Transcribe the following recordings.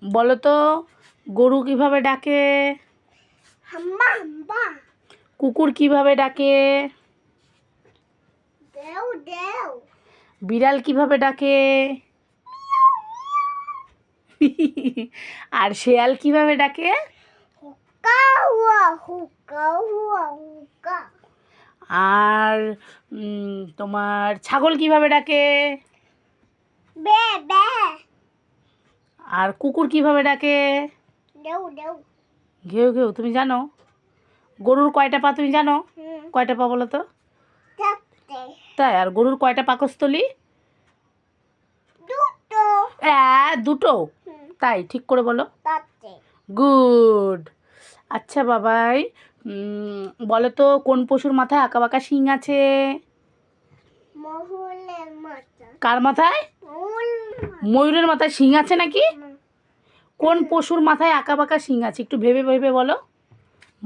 বলো তো গরু কিভাবে ডাকে? হাম্বা হাম্বা। কুকুর কিভাবে ডাকে? দেও দেও। বিড়াল কিভাবে ডাকে? আর শেয়াল কিভাবে ডাকে? হুক্কা হুয়া হুক্কা হুয়া হুক্কা। আর তোমার ছাগল কিভাবে ডাকে? বে বে। আর কুকুর কিভাবে ডাকে? দেও দেও। ঘেউ ঘেউ। তুমি জানো গরুর কয়টা পা তুমি জানো? হুম। কয়টা পা বলো তো? চারটে। তাই? আর গরুর কয়টা পাকস্থলী? দুটো। দুটো? হুম। তাই ঠিক করে বলো। চারটে। গুড। আচ্ছা বাবাই, বলো তো কোন পশুর মাথায় আঁকা বাঁকা শিং আছে? মহুলের মাথা। কার মাথায়? ময়ূরের মাথায় শিং আছে নাকি? কোন পশুর মাথায় আঁকা বাঁকা শিং আছে? একটু ভেবে ভেবে বলো।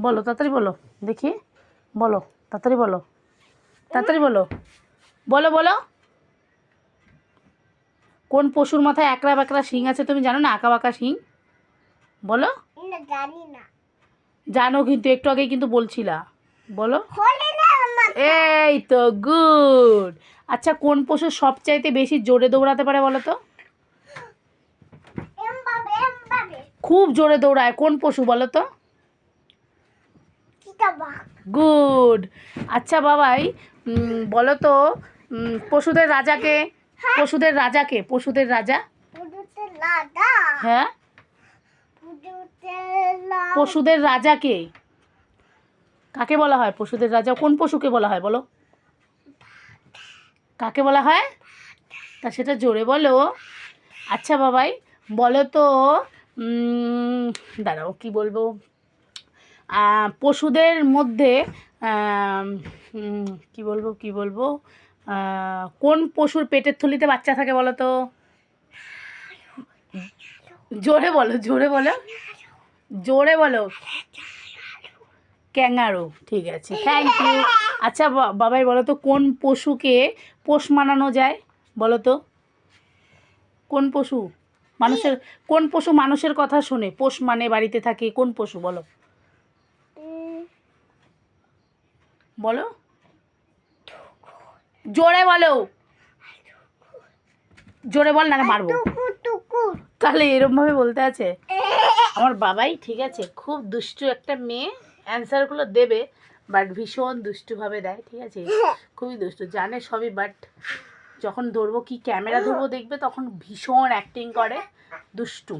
বলো তাড়াতাড়ি বলো দেখি। বলো তাড়াতাড়ি বলো। তাড়াতাড়ি বলো। বলো বলো। কোন পশুর মাথায় একড়া বাঁকড়া শিং আছে তুমি জানো না? আঁকা বাঁকা শিং। বলো। না জানি না। জানো কিন্তু একটু আগে কিন্তু বলছিলা। বলো। হরিণের মাথা। এই তো গুড। আচ্ছা কোন পশু সবচাইতে বেশি জোরে দৌড়াতে পারে বলো তো? এমবাবে এমবাবে। খুব জোরে দৌড়ায় কোন পশু বলো তো? চিতাবাঘ। গুড। আচ্ছা বাবাই, বলো তো পশুদের রাজাকে? পশুদের রাজাকে? পশুদের রাজা? পুজোতে লাদা। হ্যাঁ, পুজোতে পশুদের রাজাকে কাকে বলা হয়? পশুদের রাজা কোন পশুকে বলা হয় বলো? কাকে বলা হয়? তা সেটা জোরে বলো। আচ্ছা বাবাই, বলো তো দাঁড়াও কি বলবো, পশুদের মধ্যে কি বলবো কোন পশুর পেটের থলিতে বাচ্চা থাকে বলো তো? জোরে বলো, জোরে বলো, জোরে বলো। ক্যাঙ্গারু। ঠিক আছে, থ্যাংক ইউ। আচ্ছা বাবাই বলো তো কোন পশুকে পোষ মানানো যায় বলো তো? কোন পশু মানুষের, কোন পশু মানুষের কথা শোনে, পোষ মানে বাড়িতে থাকে, কোন পশু বলো? বলো জোরে বলো। জোরে বল না মারবো। তাহলে এরমভাবে বলতে আছে? আমার বাবাই ঠিক আছে, খুব দুষ্টু একটা মেয়ে, অ্যান্সারগুলো দেবে বাট ভীষণ দুষ্টুভাবে দেয়, ঠিক আছে? খুবই দুষ্টু, জানে সবই, বাট যখন ধরবো কি ক্যামেরা ধরবো দেখবে তখন ভীষণ অ্যাক্টিং করে, দুষ্টু।